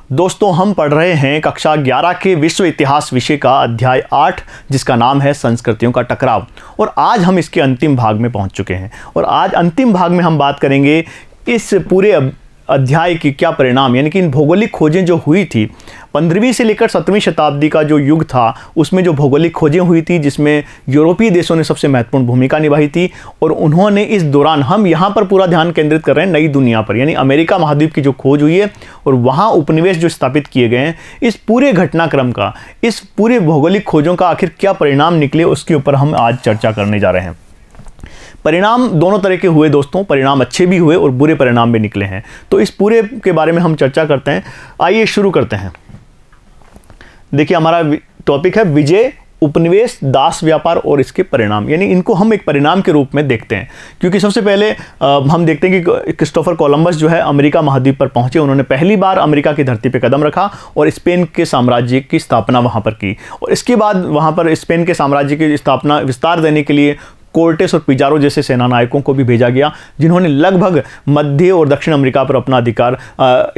दोस्तों, हम पढ़ रहे हैं कक्षा 11 के विश्व इतिहास विषय का अध्याय 8, जिसका नाम है संस्कृतियों का टकराव। और आज हम इसके अंतिम भाग में पहुंच चुके हैं। और आज अंतिम भाग में हम बात करेंगे इस पूरे अध्याय की क्या परिणाम, यानी कि इन भौगोलिक खोजें जो हुई थी 15वीं से लेकर 17वीं शताब्दी का जो युग था, उसमें जो भौगोलिक खोजें हुई थी जिसमें यूरोपीय देशों ने सबसे महत्वपूर्ण भूमिका निभाई थी। और उन्होंने इस दौरान, हम यहाँ पर पूरा ध्यान केंद्रित कर रहे हैं नई दुनिया पर, यानी अमेरिका महाद्वीप की जो खोज हुई है और वहाँ उपनिवेश जो स्थापित किए गए हैं, इस पूरे घटनाक्रम का, इस पूरे भौगोलिक खोजों का आखिर क्या परिणाम निकले, उसके ऊपर हम आज चर्चा करने जा रहे हैं। परिणाम दोनों तरह के हुए दोस्तों, परिणाम अच्छे भी हुए और बुरे परिणाम भी निकले हैं। तो इस पूरे के बारे में हम चर्चा करते हैं। आइए शुरू करते हैं। देखिए, हमारा टॉपिक है विजय, उपनिवेश, दास व्यापार और इसके परिणाम, यानी इनको हम एक परिणाम के रूप में देखते हैं। क्योंकि सबसे पहले हम देखते हैं कि क्रिस्टोफर कोलंबस जो है अमेरिका महाद्वीप पर पहुंचे। उन्होंने पहली बार अमेरिका की धरती पर कदम रखा और स्पेन के साम्राज्य की स्थापना वहां पर की। और इसके बाद वहां पर स्पेन के साम्राज्य की स्थापना, विस्तार देने के लिए कोर्टेस और पिजारो जैसे सेना नायकों को भी भेजा गया, जिन्होंने लगभग मध्य और दक्षिण अमेरिका पर अपना अधिकार,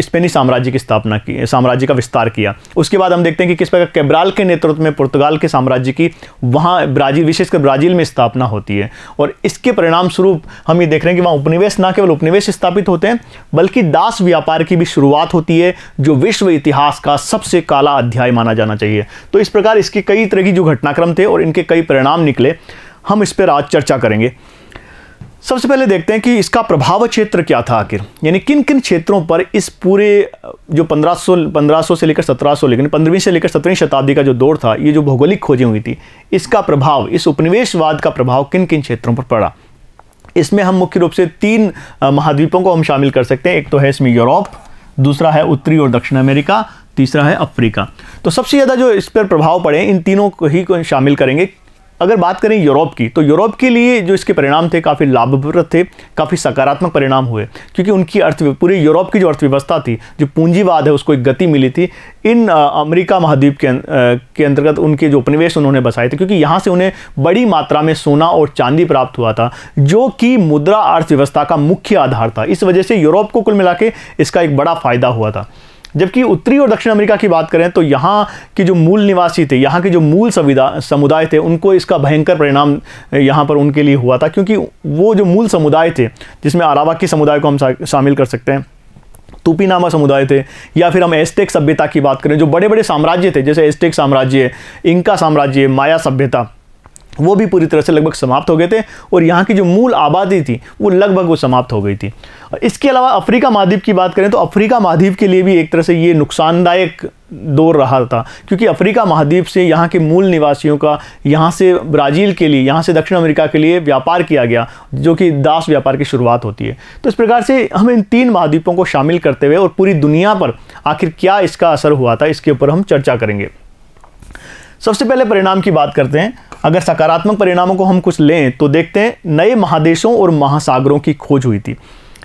स्पेनिश साम्राज्य की स्थापना की, साम्राज्य का विस्तार किया। उसके बाद हम देखते हैं कि किस प्रकार कैब्राल के नेतृत्व में पुर्तगाल के साम्राज्य की वहाँ ब्राज़ील, विशेषकर ब्राज़ील में स्थापना होती है। और इसके परिणाम स्वरूप हम ये देख रहे हैं कि वहाँ उपनिवेश, न केवल उपनिवेश स्थापित होते हैं, बल्कि दास व्यापार की भी शुरुआत होती है, जो विश्व इतिहास का सबसे काला अध्याय माना जाना चाहिए। तो इस प्रकार इसके कई तरह की जो घटनाक्रम थे और इनके कई परिणाम निकले, हम इस पर आज चर्चा करेंगे। सबसे पहले देखते हैं कि इसका प्रभाव क्षेत्र क्या था आखिर, यानी किन किन क्षेत्रों पर इस पूरे जो 1500 से लेकर 1700, लेकिन 15वीं से लेकर 17वीं शताब्दी का जो दौर था, ये जो भौगोलिक खोजें हुई थी, इसका प्रभाव, इस उपनिवेशवाद का प्रभाव किन किन क्षेत्रों पर पड़ा। इसमें हम मुख्य रूप से 3 महाद्वीपों को हम शामिल कर सकते हैं। एक तो है इसमें यूरोप, दूसरा है उत्तरी और दक्षिण अमेरिका, तीसरा है अफ्रीका। तो सबसे ज़्यादा जो इस पर प्रभाव पड़े, इन तीनों को ही शामिल करेंगे। अगर बात करें यूरोप की, तो यूरोप के लिए जो इसके परिणाम थे काफ़ी लाभप्रद थे, काफ़ी सकारात्मक परिणाम हुए, क्योंकि उनकी पूरे यूरोप की जो अर्थव्यवस्था थी, जो पूंजीवाद है, उसको एक गति मिली थी इन अमेरिका महाद्वीप के अंतर्गत। उनके जो उपनिवेश उन्होंने बसाए थे, क्योंकि यहाँ से उन्हें बड़ी मात्रा में सोना और चांदी प्राप्त हुआ था, जो कि मुद्रा अर्थव्यवस्था का मुख्य आधार था। इस वजह से यूरोप को कुल मिला के इसका एक बड़ा फायदा हुआ था। जबकि उत्तरी और दक्षिण अमेरिका की बात करें तो यहाँ के जो मूल निवासी थे, यहाँ के जो मूल समुदाय थे, उनको इसका भयंकर परिणाम यहाँ पर उनके लिए हुआ था। क्योंकि वो जो मूल समुदाय थे, जिसमें अरावाकी समुदाय को हम शामिल कर सकते हैं, तूपीनामा समुदाय थे, या फिर हम एस्टेक सभ्यता की बात करें, जो बड़े बड़े साम्राज्य थे, जैसे एस्टेक साम्राज्य, इंका साम्राज्य, माया सभ्यता, वो भी पूरी तरह से लगभग समाप्त हो गए थे। और यहाँ की जो मूल आबादी थी वो लगभग वो समाप्त हो गई थी। और इसके अलावा अफ्रीका महाद्वीप की बात करें तो अफ्रीका महाद्वीप के लिए भी एक तरह से ये नुकसानदायक दौर रहा था, क्योंकि अफ्रीका महाद्वीप से यहाँ के मूल निवासियों का यहाँ से ब्राज़ील के लिए, यहाँ से दक्षिण अमेरिका के लिए व्यापार किया गया, जो कि दास व्यापार की शुरुआत होती है। तो इस प्रकार से हम इन 3 महाद्वीपों को शामिल करते हुए और पूरी दुनिया पर आखिर क्या इसका असर हुआ था, इसके ऊपर हम चर्चा करेंगे। सबसे पहले परिणाम की बात करते हैं। अगर सकारात्मक परिणामों को हम कुछ लें तो देखते हैं नए महादेशों और महासागरों की खोज हुई थी।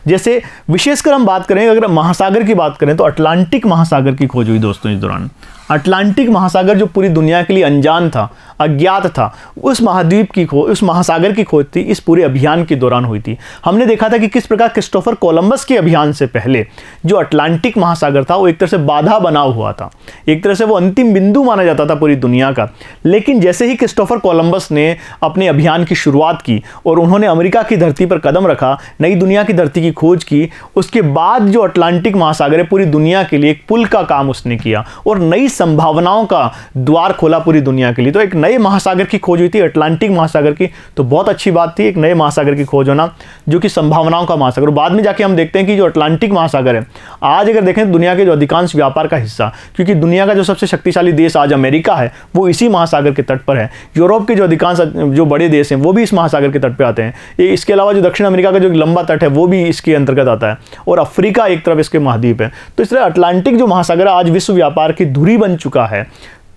जैसे विशेषकर हम बात करें, अगर महासागर की बात करें तो अटलांटिक महासागर की खोज हुई दोस्तों। इस दौरान अटलांटिक महासागर जो पूरी दुनिया के लिए अनजान था, अज्ञात था, उस महाद्वीप की खोज, उस महासागर की खोज थी, इस पूरे अभियान के दौरान हुई थी। हमने देखा था कि किस प्रकार क्रिस्टोफर कोलंबस के अभियान से पहले जो अटलांटिक महासागर था वो एक तरह से बाधा बना हुआ था, एक तरह से वो अंतिम बिंदु माना जाता था पूरी दुनिया का। लेकिन जैसे ही क्रिस्टोफर कोलंबस ने अपने अभियान की शुरुआत की और उन्होंने अमेरिका की धरती पर कदम रखा, नई दुनिया की धरती की खोज की, उसके बाद जो अटलांटिक महासागर है, पूरी दुनिया के लिए एक पुल का काम उसने किया और नई संभावनाओं का द्वार खोला पूरी दुनिया के लिए। तो एक नए महासागर की खोज हुई थी, अटलांटिक महासागर की। तो बहुत अच्छी बात थी एक नए महासागर की खोज होना, जो कि संभावनाओं का महासागर। बाद में जाके हम देखते हैं कि जो अटलांटिक महासागर है, आज अगर देखें तो दुनिया के जो अधिकांश व्यापार का हिस्सा, क्योंकि दुनिया का जो सबसे शक्तिशाली देश आज अमेरिका है, वो इसी महासागर के तट पर है। यूरोप के जो अधिकांश जो बड़े देश हैं वो भी इस महासागर के तट पर आते हैं। इसके अलावा जो दक्षिण अमेरिका का जो लंबा तट है वो भी इसके अंतर्गत आता है, और अफ्रीका एक तरफ इसके महाद्वीप है। तो इस तरह अटलांटिक जो महासागर आज विश्व व्यापार की धुरी बन चुका है,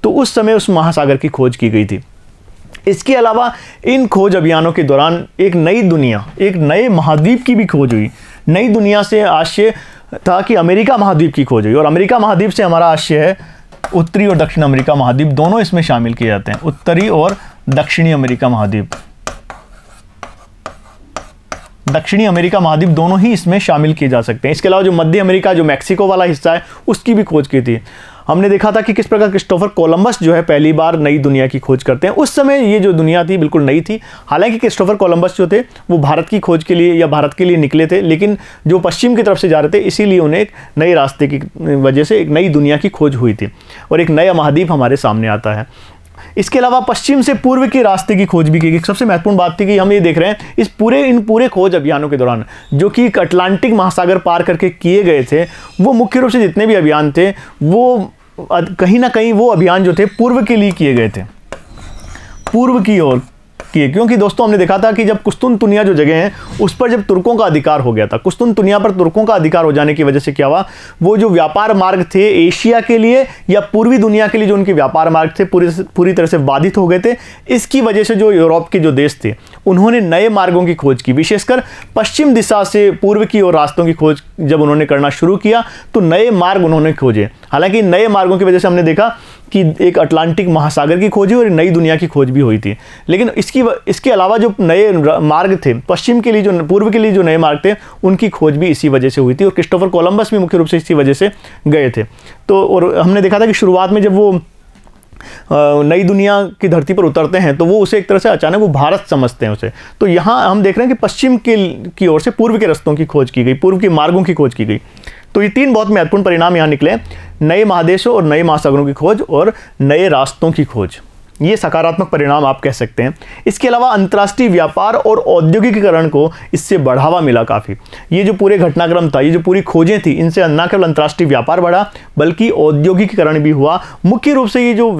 तो उस समय उस महासागर की खोज की गई थी। इसके अलावा इन खोज अभियानों के दौरान एक नई दुनिया, एक नए महाद्वीप की भी खोज हुई। नई दुनिया से आशय था कि अमेरिका महाद्वीप की खोज हुई, और अमेरिका महाद्वीप से हमारा आशय है उत्तरी और दक्षिण अमेरिका महाद्वीप, दोनों इसमें शामिल किए जाते हैं, उत्तरी और दक्षिणी अमेरिका महाद्वीप। दक्षिणी अमेरिका महाद्वीप दोनों ही इसमें शामिल किए जा सकते हैं। इसके अलावा जो मध्य अमेरिका, जो मैक्सिको वाला हिस्सा है, उसकी भी खोज की थी। हमने देखा था कि किस प्रकार क्रिस्टोफर कोलंबस जो है पहली बार नई दुनिया की खोज करते हैं। उस समय ये जो दुनिया थी बिल्कुल नई थी। हालांकि क्रिस्टोफर कोलंबस जो थे वो भारत की खोज के लिए या भारत के लिए निकले थे, लेकिन जो पश्चिम की तरफ से जा रहे थे, इसीलिए उन्हें एक नए रास्ते की वजह से एक नई दुनिया की खोज हुई थी और एक नया महाद्वीप हमारे सामने आता है। इसके अलावा पश्चिम से पूर्व के रास्ते की खोज भी की गई। सबसे महत्वपूर्ण बात थी कि हम ये देख रहे हैं इन पूरे खोज अभियानों के दौरान जो कि अटलांटिक महासागर पार करके किए गए थे, वो मुख्य रूप से जितने भी अभियान थे वो कहीं ना कहीं वो अभियान जो थे पूर्व के लिए किए गए थे, पूर्व की ओर किए। क्योंकि दोस्तों हमने देखा था कि जब कुस्तुनतुनिया जो जगह है उस पर जब तुर्कों का अधिकार हो गया था, कुस्तुनतुनिया पर तुर्कों का अधिकार हो जाने की वजह से क्या हुआ, वो जो व्यापार मार्ग थे एशिया के लिए या पूर्वी दुनिया के लिए, जो उनके व्यापार मार्ग थे पूरी तरह से बाधित हो गए थे। इसकी वजह से जो यूरोप के जो देश थे उन्होंने नए मार्गों की खोज की, विशेषकर पश्चिम दिशा से पूर्व की ओर रास्तों की खोज जब उन्होंने करना शुरू किया तो नए मार्ग उन्होंने खोजे। हालांकि नए मार्गों की वजह से हमने देखा कि एक अटलांटिक महासागर की खोज हुई और नई दुनिया की खोज भी हुई थी। लेकिन इसके अलावा जो नए मार्ग थे पश्चिम के लिए, जो पूर्व के लिए जो नए मार्ग थे, उनकी खोज भी इसी वजह से हुई थी और क्रिस्टोफर कोलंबस भी मुख्य रूप से इसी वजह से गए थे। तो और हमने देखा था कि शुरुआत में जब वो नई दुनिया की धरती पर उतरते हैं तो वो उसे एक तरह से अचानक वो भारत समझते हैं उसे। तो यहाँ हम देख रहे हैं कि पश्चिम की ओर से पूर्व के रास्तों की खोज की गई, पूर्व के मार्गों की खोज की गई। तो ये तीन बहुत महत्वपूर्ण परिणाम यहाँ निकले, नए महादेशों और नए महासागरों की खोज और नए रास्तों की खोज। ये सकारात्मक परिणाम आप कह सकते हैं। इसके अलावा अंतर्राष्ट्रीय व्यापार और औद्योगिकीकरण को इससे बढ़ावा मिला काफ़ी। ये जो पूरे घटनाक्रम था, ये जो पूरी खोजें थी, इनसे न केवल अंतर्राष्ट्रीय व्यापार बढ़ा बल्कि औद्योगिकीकरण भी हुआ। मुख्य रूप से ये जो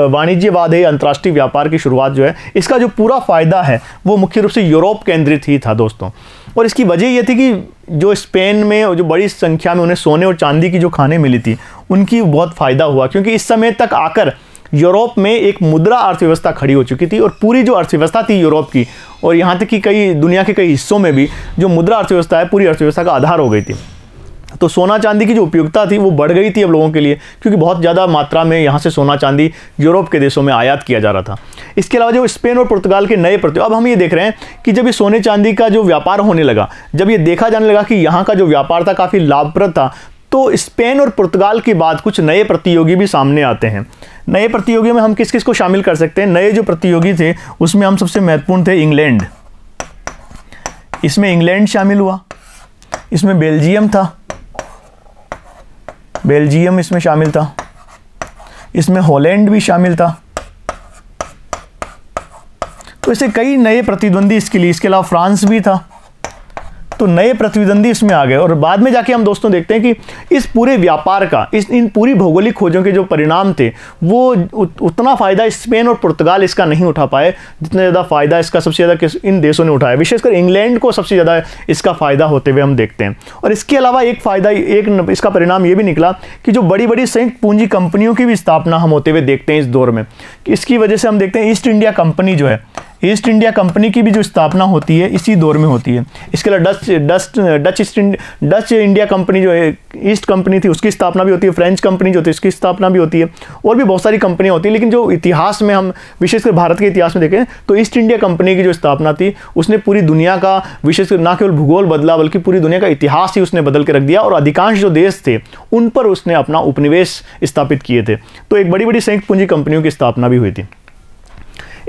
वाणिज्यवाद है, अंतर्राष्ट्रीय व्यापार की शुरुआत जो है, इसका जो पूरा फायदा है वो मुख्य रूप से यूरोप केंद्रित ही था दोस्तों। और इसकी वजह ये थी कि जो स्पेन में जो बड़ी संख्या में उन्हें सोने और चांदी की जो खानें मिली थी उनकी बहुत फ़ायदा हुआ, क्योंकि इस समय तक आकर यूरोप में एक मुद्रा अर्थव्यवस्था खड़ी हो चुकी थी और पूरी जो अर्थव्यवस्था थी यूरोप की और यहाँ तक कि कई दुनिया के कई हिस्सों में भी जो मुद्रा अर्थव्यवस्था है पूरी अर्थव्यवस्था का आधार हो गई थी। तो सोना चांदी की जो उपयोगिता थी वो बढ़ गई थी अब लोगों के लिए, क्योंकि बहुत ज़्यादा मात्रा में यहाँ से सोना चांदी यूरोप के देशों में आयात किया जा रहा था। इसके अलावा जो स्पेन और पुर्तगाल के नए अब हम ये देख रहे हैं कि जब ये सोने चांदी का जो व्यापार होने लगा, जब ये देखा जाने लगा कि यहाँ का जो व्यापार था काफ़ी लाभप्रद था, तो स्पेन और पुर्तगाल के बाद कुछ नए प्रतियोगी भी सामने आते हैं। नए प्रतियोगियों में हम किस किस को शामिल कर सकते हैं? नए जो प्रतियोगी थे उसमें हम सबसे महत्वपूर्ण थे इंग्लैंड। इसमें इंग्लैंड शामिल हुआ, इसमें बेल्जियम था, बेल्जियम इसमें शामिल था, इसमें हॉलैंड भी शामिल था। तो ऐसे कई नए प्रतिद्वंदी इसके लिए, इसके अलावा फ्रांस भी था। तो नए प्रतिद्वंदी इसमें आ गए और बाद में जाके हम दोस्तों देखते हैं कि इस पूरे व्यापार का, इन पूरी भौगोलिक खोजों के जो परिणाम थे वो उतना फ़ायदा स्पेन और पुर्तगाल इसका नहीं उठा पाए जितना ज़्यादा फ़ायदा इसका सबसे ज़्यादा इन देशों ने उठाया। विशेषकर इंग्लैंड को सबसे ज़्यादा इसका फ़ायदा होते हुए हम देखते हैं। और इसके अलावा एक फ़ायदा, एक इसका परिणाम ये भी निकला कि जो बड़ी बड़ी संयुक्त पूंजी कंपनियों की भी स्थापना हम होते हुए देखते हैं इस दौर में। इसकी वजह से हम देखते हैं ईस्ट इंडिया कंपनी जो है, ईस्ट इंडिया कंपनी की भी जो स्थापना होती है इसी दौर में होती है। इसके अलावा डच इंडिया कंपनी जो है, ईस्ट कंपनी थी, उसकी स्थापना भी होती है। फ्रेंच कंपनी जो थी उसकी स्थापना भी होती है और भी बहुत सारी कंपनियां होती हैं। लेकिन जो इतिहास में हम विशेषकर भारत के इतिहास में देखें तो ईस्ट इंडिया कंपनी की जो स्थापना थी उसने पूरी दुनिया का, विशेषकर ना केवल भूगोल बदला बल्कि पूरी दुनिया का इतिहास ही उसने बदल के रख दिया और अधिकांश जो देश थे उन पर उसने अपना उपनिवेश स्थापित किए थे। तो एक बड़ी बड़ी संयुक्त पूंजी कंपनियों की स्थापना भी हुई थी।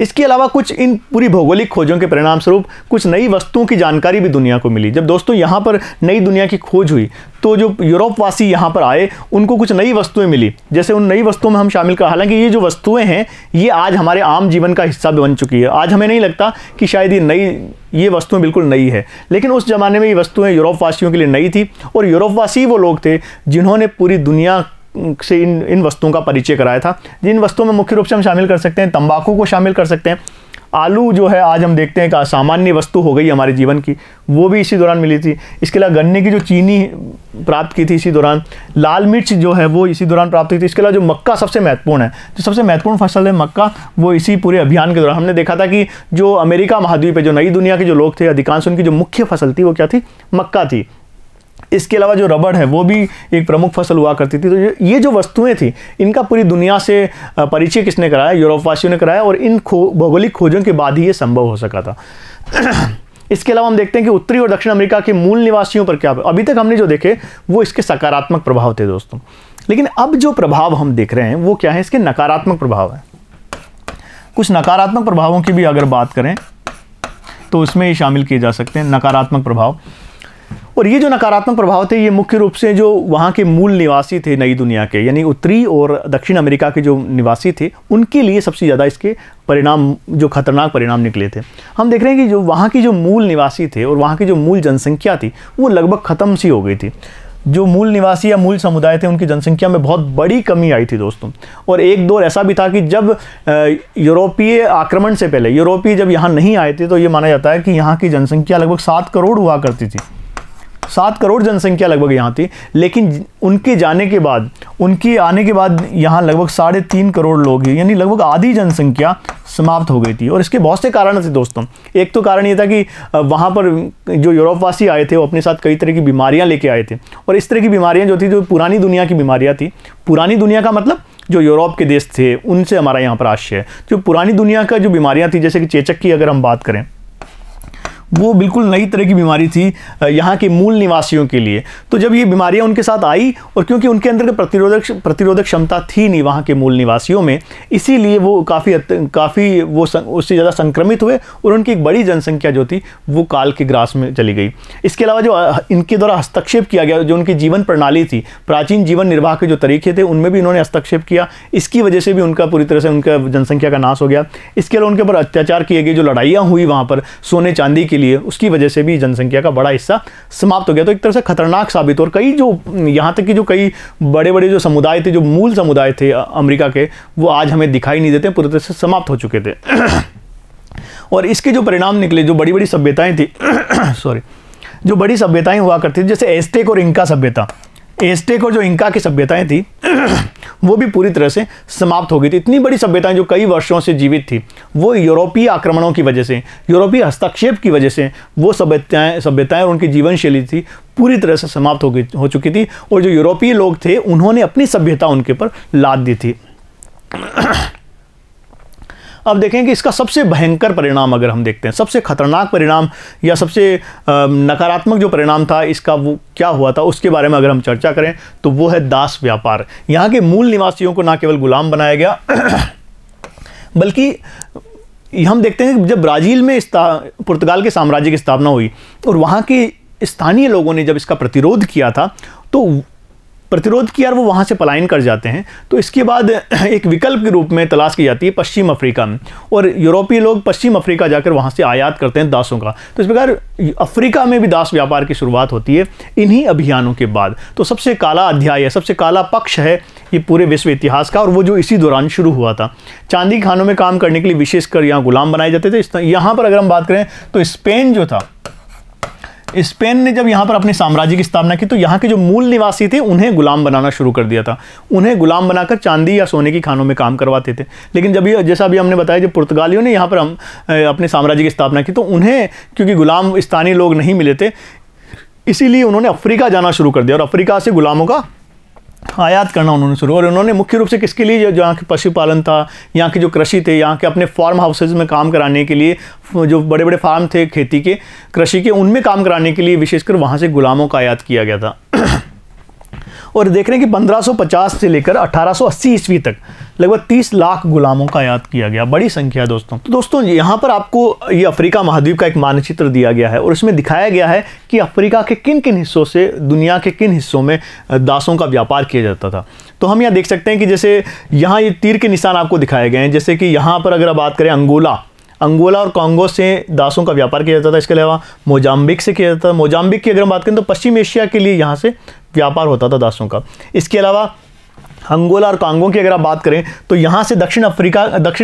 इसके अलावा कुछ इन पूरी भौगोलिक खोजों के परिणाम स्वरूप कुछ नई वस्तुओं की जानकारी भी दुनिया को मिली। जब दोस्तों यहाँ पर नई दुनिया की खोज हुई तो जो यूरोपवासी यहाँ पर आए उनको कुछ नई वस्तुएं मिली। जैसे उन नई वस्तुओं में हम शामिल कर, हालांकि ये जो वस्तुएं हैं ये आज हमारे आम जीवन का हिस्सा बन चुकी है। आज हमें नहीं लगता कि शायद ये वस्तुएं बिल्कुल नई है, लेकिन उस ज़माने में ये वस्तुएं यूरोपवासियों के लिए नई थी और यूरोपवासी वो लोग थे जिन्होंने पूरी दुनिया से इन वस्तुओं का परिचय कराया था। जिन वस्तुओं में मुख्य रूप से हम शामिल कर सकते हैं, तंबाकू को शामिल कर सकते हैं। आलू जो है आज हम देखते हैं कि सामान्य वस्तु हो गई हमारे जीवन की, वो भी इसी दौरान मिली थी। इसके अलावा गन्ने की जो चीनी प्राप्त की थी इसी दौरान, लाल मिर्च जो है वो इसी दौरान प्राप्त हुई थी। इसके अलावा जो मक्का सबसे महत्वपूर्ण है, जो सबसे महत्वपूर्ण फसल है मक्का, वो इसी पूरे अभियान के दौरान हमने देखा था कि जो अमेरिका महाद्वीप है, जो नई दुनिया के जो लोग थे, अधिकांश उनकी जो मुख्य फसल थी वो क्या थी? मक्का थी। इसके अलावा जो रबड़ है वो भी एक प्रमुख फसल हुआ करती थी। तो ये जो वस्तुएं थी इनका पूरी दुनिया से परिचय किसने कराया? यूरोपवासियों ने कराया और इन भौगोलिक खोजों के बाद ही ये संभव हो सका था। इसके अलावा हम देखते हैं कि उत्तरी और दक्षिण अमेरिका के मूल निवासियों पर क्या, अभी तक हमने जो देखे वो इसके सकारात्मक प्रभाव थे दोस्तों, लेकिन अब जो प्रभाव हम देख रहे हैं वो क्या है, इसके नकारात्मक प्रभाव है। कुछ नकारात्मक प्रभावों की भी अगर बात करें तो इसमें ही शामिल किए जा सकते हैं नकारात्मक प्रभाव। और ये जो नकारात्मक प्रभाव थे ये मुख्य रूप से जो वहाँ के मूल निवासी थे नई दुनिया के, यानी उत्तरी और दक्षिण अमेरिका के जो निवासी थे, उनके लिए सबसे ज़्यादा इसके परिणाम, जो खतरनाक परिणाम निकले थे। हम देख रहे हैं कि जो वहाँ की जो मूल निवासी थे और वहाँ की जो मूल जनसंख्या थी वो लगभग ख़त्म सी हो गई थी। जो मूल निवासी या मूल समुदाय थे उनकी जनसंख्या में बहुत बड़ी कमी आई थी दोस्तों। और एक दौर ऐसा भी था कि जब यूरोपीय आक्रमण से पहले यूरोपीय जब यहाँ नहीं आए थे तो ये माना जाता है कि यहाँ की जनसंख्या लगभग 7 करोड़ हुआ करती थी। 7 करोड़ जनसंख्या लगभग यहाँ थी, लेकिन उनके जाने के बाद, उनके आने के बाद यहाँ लगभग 3.5 करोड़ लोग ही, यानी लगभग आधी जनसंख्या समाप्त हो गई थी। और इसके बहुत से कारण थे दोस्तों। एक तो कारण ये था कि वहाँ पर जो यूरोपवासी आए थे वो अपने साथ कई तरह की बीमारियाँ लेके आए थे, और इस तरह की बीमारियाँ जो थी जो पुरानी दुनिया की बीमारियाँ थी। पुरानी दुनिया का मतलब जो यूरोप के देश थे उनसे हमारा यहाँ पर आश्रय है। जो पुरानी दुनिया का जो बीमारियाँ थी, जैसे कि चेचक की अगर हम बात करें, वो बिल्कुल नई तरह की बीमारी थी यहाँ के मूल निवासियों के लिए। तो जब ये बीमारियाँ उनके साथ आई, और क्योंकि उनके अंदर प्रतिरोधक क्षमता थी नहीं वहाँ के मूल निवासियों में, इसीलिए वो काफ़ी वो उससे ज़्यादा संक्रमित हुए और उनकी एक बड़ी जनसंख्या जो थी वो काल के ग्रास में चली गई। इसके अलावा जो इनके द्वारा हस्तक्षेप किया गया, जो उनकी जीवन प्रणाली थी, प्राचीन जीवन निर्वाह के जो तरीके थे उनमें भी इन्होंने हस्तक्षेप किया। इसकी वजह से भी उनका पूरी तरह से उनका जनसंख्या का नाश हो गया। इसके अलावा उनके ऊपर अत्याचार किए गए, जो लड़ाइयाँ हुई वहाँ पर सोने चांदी के लिए, उसकी वजह से भी जनसंख्या का बड़ा हिस्सा समाप्त हो गया। तो एक तरह से खतरनाक साबित। और कई जो यहाँ तक कि जो कई बड़े बड़े जो समुदाय थे, जो मूल समुदाय थे अमेरिका के, वो आज हमें दिखाई नहीं देते, पूरी तरह से समाप्त हो चुके थे। और इसके जो परिणाम निकले, जो बड़ी बड़ी सभ्यताएं थी जो बड़ी सभ्यताएं हुआ करती थी, जैसे एज़टेक और इंका सभ्यता, एज़टेक और जो इंका की सभ्यताएं थी वो भी पूरी तरह से समाप्त हो गई थी। इतनी बड़ी सभ्यताएं जो कई वर्षों से जीवित थी, वो यूरोपीय आक्रमणों की वजह से, यूरोपीय हस्तक्षेप की वजह से, वो सभ्यताएं और उनकी जीवन शैली थी पूरी तरह से समाप्त हो चुकी थी। और जो यूरोपीय लोग थे उन्होंने अपनी सभ्यता उनके ऊपर लाद दी थी। अब देखें कि इसका सबसे भयंकर परिणाम अगर हम देखते हैं, सबसे खतरनाक परिणाम या सबसे नकारात्मक जो परिणाम था इसका, वो क्या हुआ था उसके बारे में अगर हम चर्चा करें तो वो है दास व्यापार। यहाँ के मूल निवासियों को ना केवल गुलाम बनाया गया बल्कि हम देखते हैं कि जब ब्राज़ील में पुर्तगाल के साम्राज्य की स्थापना हुई और वहाँ के स्थानीय लोगों ने जब इसका प्रतिरोध किया था, तो प्रतिरोध किया और वो वहाँ से पलायन कर जाते हैं, तो इसके बाद एक विकल्प के रूप में तलाश की जाती है पश्चिम अफ्रीका में, और यूरोपीय लोग पश्चिम अफ्रीका जाकर वहाँ से आयात करते हैं दासों का। तो इस प्रकार अफ्रीका में भी दास व्यापार की शुरुआत होती है इन्हीं अभियानों के बाद। तो सबसे काला अध्याय है, सबसे काला पक्ष है ये पूरे विश्व इतिहास का, और वो जो इसी दौरान शुरू हुआ था। चांदी खानों में काम करने के लिए विशेषकर यहाँ गुलाम बनाए जाते थे। यहाँ पर अगर हम बात करें तो स्पेन जो था, स्पेन ने जब यहाँ पर अपने साम्राज्य की स्थापना की तो यहाँ के जो मूल निवासी थे उन्हें गुलाम बनाना शुरू कर दिया था। उन्हें गुलाम बनाकर चांदी या सोने की खानों में काम करवाते थे। लेकिन जब ये, जैसा अभी हमने बताया, जब पुर्तगालियों ने यहाँ पर अपने साम्राज्य की स्थापना की तो उन्हें क्योंकि गुलाम स्थानीय लोग नहीं मिले थे, इसीलिए उन्होंने अफ्रीका जाना शुरू कर दिया और अफ्रीका से गुलामों का आयात करना उन्होंने शुरू। और उन्होंने मुख्य रूप से किसके लिए, जो यहाँ के पशुपालन था, यहाँ की जो कृषि थे, यहाँ के अपने फार्म हाउसेज में काम कराने के लिए, जो बड़े बड़े फार्म थे खेती के, कृषि के, उनमें काम कराने के लिए विशेषकर वहाँ से गुलामों का आयात किया गया था। और देख रहे हैं कि 1550 से लेकर 1880 ईस्वी तक लगभग 30 लाख गुलामों का आयात किया गया। बड़ी संख्या दोस्तों। तो दोस्तों यहाँ पर आपको ये अफ्रीका महाद्वीप का एक मानचित्र दिया गया है और उसमें दिखाया गया है कि अफ्रीका के किन किन हिस्सों से, दुनिया के किन हिस्सों में दासों का व्यापार किया जाता था। तो हम यहाँ देख सकते हैं कि जैसे यहाँ ये तीर के निशान आपको दिखाए गए हैं। जैसे कि यहाँ पर अगर बात करें अंगोला और कांगो से दासों का व्यापार किया जाता था। इसके अलावा मोजाम्बिक से किया जाता था। मोजाम्बिक की अगर हम बात करें तो पश्चिम एशिया के लिए यहाँ से व्यापार होता था दासों का। इसके अलावा अंगोला और कांगो की अगर आप बात करें तो यहाँ से दक्षिण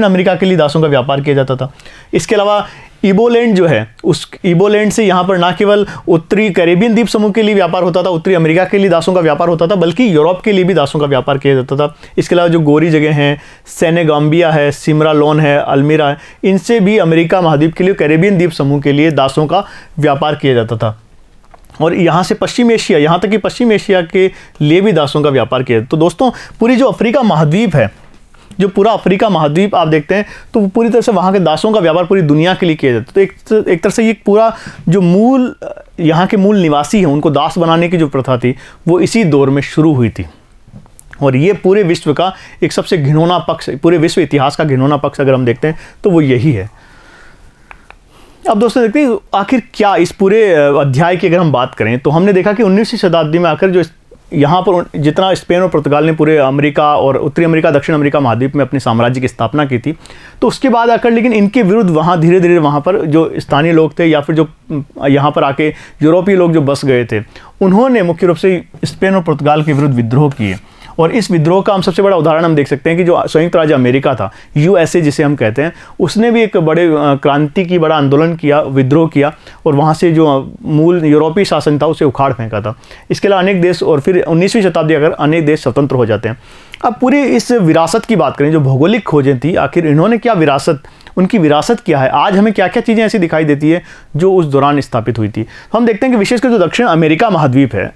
अमेरिका के लिए दासों का व्यापार किया जाता था। इसके अलावा इबोलैंड जो है, उस इबोलैंड से यहाँ पर ना केवल उत्तरी कैरेबियन द्वीप समूह के लिए व्यापार होता था, उत्तरी अमेरिका के लिए दासों का व्यापार होता था, बल्कि यूरोप के लिए भी दासों का व्यापार किया जाता था। इसके अलावा जो गोरी जगह हैं, सेनेगाम्बिया है, सिमरालोन है, अल्मीरा है, इनसे भी अमेरिका महाद्वीप के लिए, कैरेबियन द्वीप समूह के लिए दासों का व्यापार किया जाता था। और यहाँ से पश्चिम एशिया, यहाँ तक कि पश्चिम एशिया के लिए भी दासों का व्यापार किया। तो दोस्तों पूरी जो अफ्रीका महाद्वीप है जो पूरा अफ्रीका महाद्वीप आप देखते हैं तो पूरी तरह से वहाँ के दासों का व्यापार पूरी दुनिया के लिए किया जाता है। तो एक तरह से ये पूरा जो मूल यहाँ के मूल निवासी हैं उनको दास बनाने की जो प्रथा थी वो इसी दौर में शुरू हुई थी। और ये पूरे विश्व का एक सबसे घिनौना पक्ष, पूरे विश्व इतिहास का घिनौना पक्ष अगर हम देखते हैं तो वो यही है। अब दोस्तों देखते हैं आखिर क्या इस पूरे अध्याय की अगर हम बात करें तो हमने देखा कि 19वीं शताब्दी में आकर जो यहाँ पर जितना स्पेन और पुर्तगाल ने पूरे अमेरिका और उत्तरी अमेरिका दक्षिण अमेरिका महाद्वीप में अपने साम्राज्य की स्थापना की थी, तो उसके बाद आकर लेकिन इनके विरुद्ध वहाँ धीरे धीरे वहाँ पर जो स्थानीय लोग थे या फिर जो यहाँ पर आके यूरोपीय लोग जो बस गए थे उन्होंने मुख्य रूप से स्पेन और पुर्तगाल के विरुद्ध विद्रोह किए। और इस विद्रोह का हम सबसे बड़ा उदाहरण हम देख सकते हैं कि जो संयुक्त राज्य अमेरिका था, यूएसए जिसे हम कहते हैं, उसने भी एक बड़े क्रांति की बड़ा आंदोलन किया, विद्रोह किया और वहाँ से जो मूल यूरोपीय शासन था उसे उखाड़ फेंका था। इसके अलावा अनेक देश, और फिर 19वीं शताब्दी अगर अनेक देश स्वतंत्र हो जाते हैं। अब पूरी इस विरासत की बात करें, जो भौगोलिक खोजें थी, आखिर इन्होंने क्या विरासत, उनकी विरासत क्या है, आज हमें क्या क्या चीज़ें ऐसी दिखाई देती है जो उस दौरान स्थापित हुई थी। हम देखते हैं कि विशेषकर जो दक्षिण अमेरिका महाद्वीप है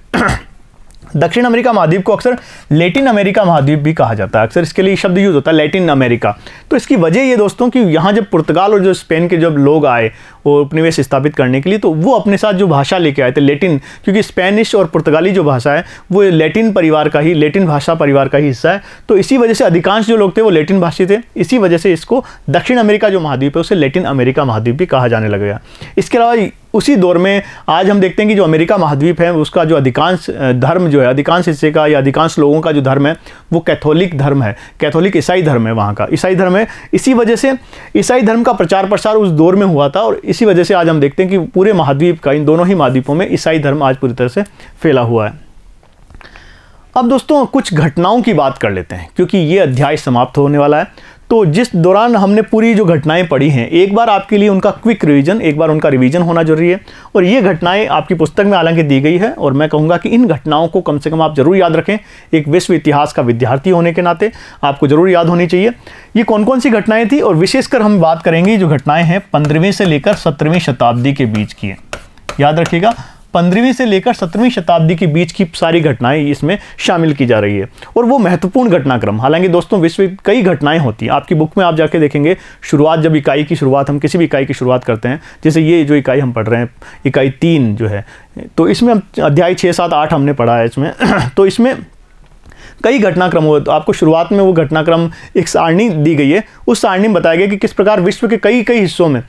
दक्षिण अमेरिका महाद्वीप को अक्सर लैटिन अमेरिका महाद्वीप भी कहा जाता है, अक्सर इसके लिए शब्द यूज होता है लैटिन अमेरिका। तो इसकी वजह ये दोस्तों कि यहाँ जब पुर्तगाल और जो स्पेन के जब लोग आए और उपनिवेश स्थापित करने के लिए, तो वो अपने साथ जो भाषा लेके आए थे लैटिन, क्योंकि स्पेनिश और पुर्तगाली जो भाषा है वो लैटिन परिवार का ही, लैटिन भाषा परिवार का ही हिस्सा है। तो इसी वजह से अधिकांश जो लोग थे वो लैटिन भाषी थे। इसी वजह से इसको दक्षिण अमेरिका जो महाद्वीप है उसे लैटिन अमेरिका महाद्वीप भी कहा जाने लगेगा। इसके अलावा उसी दौर में आज हम देखते हैं कि जो अमेरिका महाद्वीप है उसका जो अधिकांश धर्म जो है, अधिकांश हिस्से का या अधिकांश लोगों का जो धर्म है वो कैथोलिक धर्म है, कैथोलिक ईसाई धर्म है, वहाँ का ईसाई धर्म है। इसी वजह से ईसाई धर्म का प्रचार प्रसार उस दौर में हुआ था और इसी वजह से आज हम देखते हैं कि पूरे महाद्वीप का, इन दोनों ही महाद्वीपों में ईसाई धर्म आज पूरी तरह से फैला हुआ है। अब दोस्तों कुछ घटनाओं की बात कर लेते हैं क्योंकि ये अध्याय समाप्त होने वाला है। तो जिस दौरान हमने पूरी जो घटनाएं पढ़ी हैं, एक बार आपके लिए उनका क्विक रिवीजन, एक बार उनका रिवीजन होना जरूरी है। और ये घटनाएं आपकी पुस्तक में हालांकि दी गई है और मैं कहूँगा कि इन घटनाओं को कम से कम आप जरूर याद रखें। एक विश्व इतिहास का विद्यार्थी होने के नाते आपको जरूर याद होनी चाहिए। ये कौन कौन सी घटनाएं थी और विशेषकर हम बात करेंगे जो घटनाएं हैं 15वीं से लेकर 17वीं शताब्दी के बीच की है। याद रखिएगा 15वीं से लेकर 17वीं शताब्दी के बीच की सारी घटनाएं इसमें शामिल की जा रही है और वो महत्वपूर्ण घटनाक्रम। हालांकि दोस्तों विश्व कई घटनाएं होती हैं, आपकी बुक में आप जाके देखेंगे शुरुआत, जब इकाई की शुरुआत, हम किसी भी इकाई की शुरुआत करते हैं, जैसे ये जो इकाई हम पढ़ रहे हैं इकाई 3 जो है, तो इसमें हम अध्याय 6, 7, 8 हमने पढ़ा है इसमें तो इसमें कई घटनाक्रम हो, तो आपको शुरुआत में वो घटनाक्रम एक सारणी दी गई है। उस सारणी में बताया गया कि किस प्रकार विश्व के कई हिस्सों में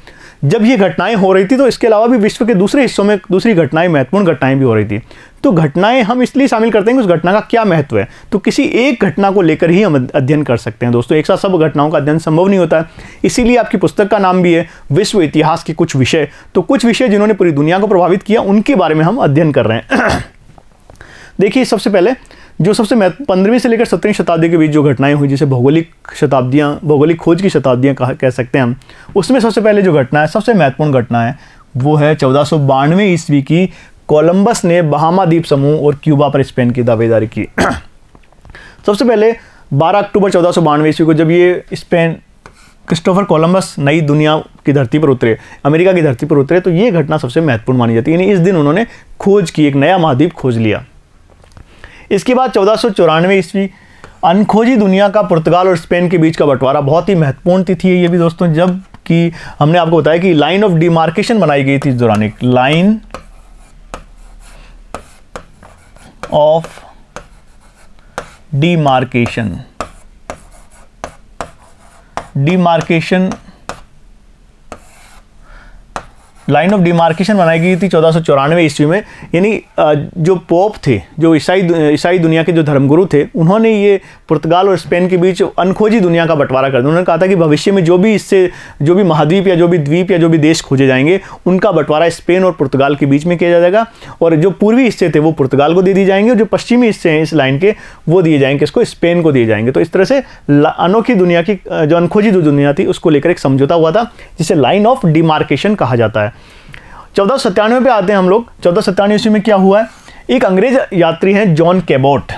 जब ये घटनाएं हो रही थी तो इसके अलावा भी विश्व के दूसरे हिस्सों में दूसरी घटनाएं, महत्वपूर्ण घटनाएं भी हो रही थी। तो घटनाएं हम इसलिए शामिल करते हैं कि उस घटना का क्या महत्व है, तो किसी एक घटना को लेकर ही हम अध्ययन कर सकते हैं। दोस्तों एक साथ सब घटनाओं का अध्ययन संभव नहीं होता है, इसीलिए आपकी पुस्तक का नाम भी है विश्व इतिहास के कुछ विषय। तो कुछ विषय जिन्होंने पूरी दुनिया को प्रभावित किया उनके बारे में हम अध्ययन कर रहे हैं। देखिए सबसे पहले जो सबसे 15वीं से लेकर 17वीं शताब्दी के बीच जो घटनाएं हुई, जिसे भौगोलिक खोज की शताब्दियां कह सकते हैं हम, उसमें सबसे पहले जो घटना है, सबसे महत्वपूर्ण घटना है, वो है 1492 ईस्वी की कोलंबस ने बहामा द्वीप समूह और क्यूबा पर स्पेन की दावेदारी की। सबसे पहले 12 अक्टूबर 1492 ईस्वी को जब ये स्पेन क्रिस्टोफर कोलंबस नई दुनिया की धरती पर उतरे, अमेरिका की धरती पर उतरे, तो ये घटना सबसे महत्वपूर्ण मानी जाती है। यानी इस दिन उन्होंने खोज की, एक नया महाद्वीप खोज लिया। इसके बाद 1494 ईस्वी अनखोजी दुनिया का पुर्तगाल और स्पेन के बीच का बंटवारा, बहुत ही महत्वपूर्ण तिथि है ये भी दोस्तों, जब कि हमने आपको बताया कि लाइन ऑफ डिमार्केशन बनाई गई थी इस दौरान, एक line of demarcation line of demarcation बनाई गई थी 1494 ईस्वी में। यानी जो पोप थे, जो ईसाई दुनिया के जो धर्मगुरु थे, उन्होंने ये पुर्तगाल और स्पेन के बीच अनखोजी दुनिया का बंटवारा कर दिया। उन्होंने कहा था कि भविष्य में जो भी महाद्वीप या जो भी द्वीप या जो भी देश खोजे जाएंगे उनका बंटवारा स्पेन और पुर्तगाल के बीच में किया जाएगा और जो पूर्वी हिस्से थे वो पुर्तगाल को दे दिए जाएंगे और जो पश्चिमी हिस्से हैं इस लाइन के वो दिए जाएंगे, इसको स्पेन को दिए जाएंगे। तो इस तरह से अनोखी दुनिया की जो अनखोजी दुनिया थी उसको लेकर एक समझौता हुआ था जिसे लाइन ऑफ डिमार्केशन कहा जाता है। 1497 पे आते हैं हम लोग। 1497 ईस्वी में क्या हुआ है, एक अंग्रेज यात्री हैं जॉन कैबोट,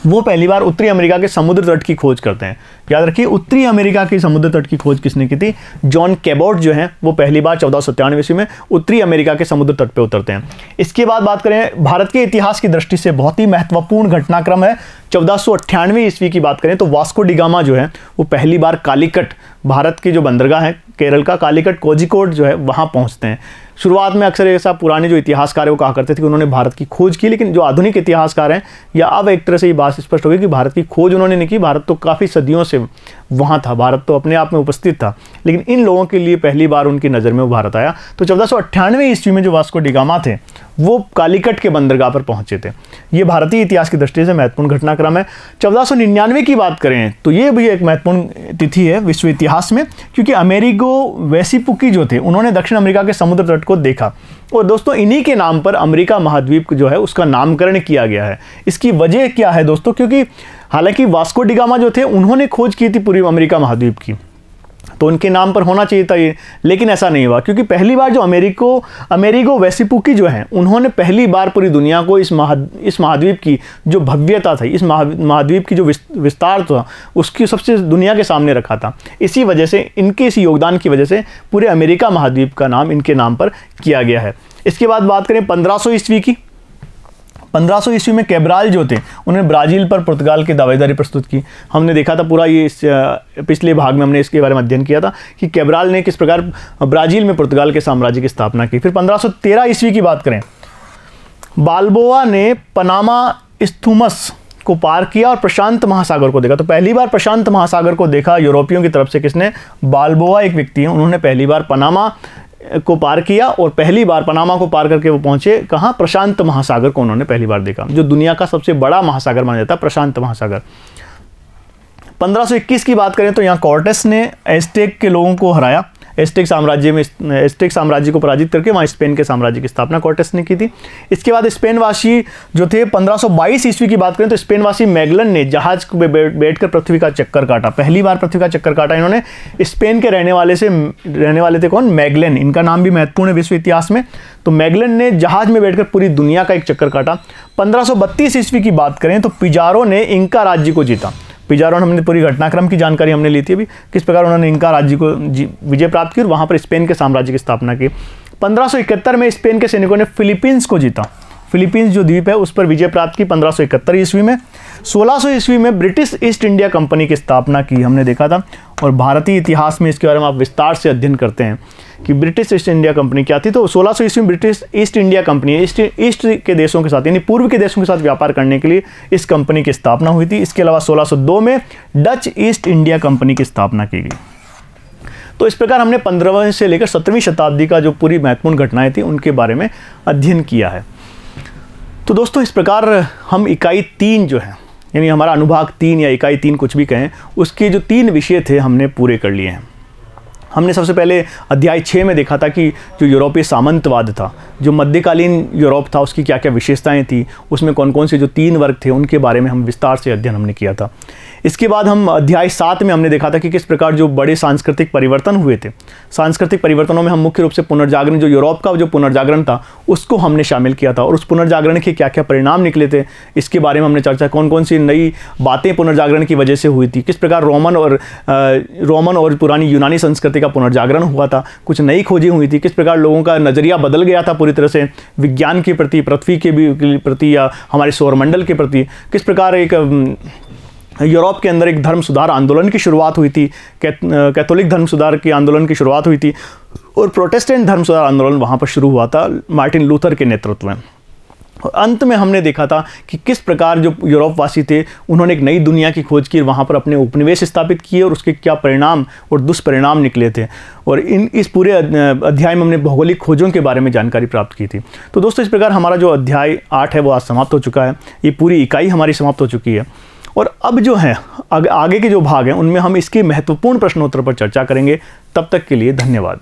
वो पहली बार उत्तरी अमेरिका के समुद्र तट की खोज करते हैं। याद रखिए उत्तरी अमेरिका के समुद्र तट की खोज किसने की थी, जॉन कैबोट जो हैं वो पहली बार 1497 ईस्वी में उत्तरी अमेरिका के समुद्र तट पे उतरते हैं। इसके बाद बात करें भारत के इतिहास की दृष्टि से बहुत ही महत्वपूर्ण घटनाक्रम है 1498 ईस्वी की बात करें तो वास्को डी गामा जो है वो पहली बार कालीकट, भारत की जो बंदरगाह है केरल का कालीकट कोझिकोड जो है वहाँ पहुँचते हैं। शुरुआत में अक्सर ऐसा पुराने जो इतिहासकार है वो कहा करते थे कि उन्होंने भारत की खोज की, लेकिन जो आधुनिक इतिहासकार हैं या अब एक तरह से ये बात स्पष्ट हो गई कि भारत की खोज उन्होंने नहीं की, भारत तो काफ़ी सदियों से वहाँ था, भारत तो अपने आप में उपस्थित था, लेकिन इन लोगों के लिए पहली बार उनकी नज़र में वो भारत आया। तो 1498 ईस्वी में जो वास्को डी गामा थे वो कालीकट के बंदरगाह पर पहुंचे थे। ये भारतीय इतिहास की दृष्टि से महत्वपूर्ण घटनाक्रम है। 1499 की बात करें तो ये भी एक महत्वपूर्ण तिथि है विश्व इतिहास में, क्योंकि अमेरिगो वेसिपुकी जो थे उन्होंने दक्षिण अमेरिका के समुद्र तट को देखा, और दोस्तों इन्हीं के नाम पर अमेरिका महाद्वीप जो है उसका नामकरण किया गया है। इसकी वजह क्या है दोस्तों, क्योंकि हालांकि वास्को डी गामा जो थे उन्होंने खोज की थी पूरी अमेरिका महाद्वीप की, तो उनके नाम पर होना चाहिए था ये, लेकिन ऐसा नहीं हुआ, क्योंकि पहली बार जो अमेरिगो वेसिपुकी जो हैं उन्होंने पहली बार पूरी दुनिया को इस महाद्वीप की जो भव्यता थी, इस महाद्वीप की जो विस्तार था उसकी सबसे दुनिया के सामने रखा था। इसी वजह से, इनके इस योगदान की वजह से पूरे अमेरिका महाद्वीप का नाम इनके नाम पर किया गया है। इसके बाद बात करें 1500 ईस्वी की। 1500 ईस्वी में कैब्राल जो थे उन्होंने ब्राज़ील पर पुर्तगाल की दावेदारी प्रस्तुत की। हमने देखा था पूरा ये पिछले भाग में हमने इसके बारे में अध्ययन किया था कि कैब्राल ने किस प्रकार ब्राज़ील में पुर्तगाल के साम्राज्य की स्थापना की। फिर 1513 ईस्वी की बात करें, बाल्बोआ ने पनामा इस्थुमस को पार किया और प्रशांत महासागर को देखा। तो पहली बार प्रशांत महासागर को देखा यूरोपियों की तरफ से किसने? बाल्बोआ एक व्यक्ति है, उन्होंने पहली बार पनामा को पार किया और पहली बार पनामा को पार करके वो पहुंचे कहाँ? प्रशांत महासागर को उन्होंने पहली बार देखा, जो दुनिया का सबसे बड़ा महासागर माना जाता है, प्रशांत महासागर। 1521 की बात करें तो यहाँ कॉर्टेस ने एज़टेक के लोगों को हराया। एज़टेक साम्राज्य को पराजित करके वहाँ स्पेन के साम्राज्य की स्थापना कॉर्टेस ने की थी। इसके बाद स्पेनवासी जो थे 1522 ईस्वी की बात करें तो स्पेनवासी मैगलन ने जहाज में बैठकर पृथ्वी का चक्कर काटा। पहली बार पृथ्वी का चक्कर काटा इन्होंने। स्पेन के रहने वाले थे कौन? मैगलन। इनका नाम भी महत्वपूर्ण है विश्व इतिहास में। तो मैगलन ने जहाज में बैठकर पूरी दुनिया का एक चक्कर काटा। 1532 ईस्वी की बात करें तो पिजारो ने इंका राज्य को जीता। पिजारो, हमने पूरी घटनाक्रम की जानकारी हमने ली थी अभी, किस प्रकार उन्होंने इंका राज्य को विजय प्राप्त की और वहाँ पर स्पेन के साम्राज्य की स्थापना की। 1571 में स्पेन के सैनिकों ने फिलीपींस को जीता। फिलीपींस जो द्वीप है उस पर विजय प्राप्त की 1571 ईस्वी में। 1600 ईस्वी में ब्रिटिश ईस्ट इंडिया कंपनी की स्थापना की, हमने देखा था, और भारतीय इतिहास में इसके बारे में आप विस्तार से अध्ययन करते हैं कि ब्रिटिश ईस्ट इंडिया कंपनी क्या थी। तो 1600 ईस्वी में British east India company east के देशों के साथ यानी पूर्व के देशों के साथ व्यापार करने के लिए इस कंपनी की स्थापना हुई थी। इसके अलावा 1602 में डच ईस्ट इंडिया कंपनी की स्थापना की गई। तो इस प्रकार हमने 15वीं से लेकर 17वीं शताब्दी का जो पूरी महत्वपूर्ण घटनाएं थी उनके बारे में अध्ययन किया है। तो दोस्तों इस प्रकार हम इकाई 3 जो है यानी हमारा अनुभाग 3 या इकाई 3 कुछ भी कहें, उसके जो 3 विषय थे हमने पूरे कर लिए हैं। हमने सबसे पहले अध्याय 6 में देखा था कि जो यूरोपीय सामंतवाद था, जो मध्यकालीन यूरोप था, उसकी क्या क्या विशेषताएं थी, उसमें कौन कौन से जो 3 वर्ग थे उनके बारे में हम विस्तार से अध्ययन हमने किया था। इसके बाद हम अध्याय 7 में हमने देखा था कि किस प्रकार जो बड़े सांस्कृतिक परिवर्तन हुए थे। सांस्कृतिक परिवर्तनों में हम मुख्य रूप से पुनर्जागरण, जो यूरोप का जो पुनर्जागरण था उसको हमने शामिल किया था, और उस पुनर्जागरण के क्या क्या परिणाम निकले थे इसके बारे में हमने चर्चा, कौन कौन सी नई बातें पुनर्जागरण की वजह से हुई थी, किस प्रकार रोमन और पुरानी यूनानी संस्कृति का पुनर्जागरण हुआ था, कुछ नई खोजें हुई थी, किस प्रकार लोगों का नज़रिया बदल गया था पूरी तरह से विज्ञान के प्रति, पृथ्वी के भी प्रति या हमारे सौरमंडल के प्रति, किस प्रकार एक यूरोप के अंदर एक धर्म सुधार आंदोलन की शुरुआत हुई थी, कैथोलिक धर्म सुधार के आंदोलन की शुरुआत हुई थी, और प्रोटेस्टेंट धर्म सुधार आंदोलन वहाँ पर शुरू हुआ था मार्टिन लूथर के नेतृत्व में। और अंत में हमने देखा था कि किस प्रकार जो यूरोपवासी थे उन्होंने एक नई दुनिया की खोज की, वहाँ पर अपने उपनिवेश स्थापित किए और उसके क्या परिणाम और दुष्परिणाम निकले थे। और इस पूरे अध्याय में हमने भौगोलिक खोजों के बारे में जानकारी प्राप्त की थी। तो दोस्तों इस प्रकार हमारा जो अध्याय 8 है वो आज समाप्त हो चुका है। ये पूरी इकाई हमारी समाप्त हो चुकी है, और अब जो है आगे के जो भाग हैं उनमें हम इसके महत्वपूर्ण प्रश्नोत्तर पर चर्चा करेंगे। तब तक के लिए धन्यवाद।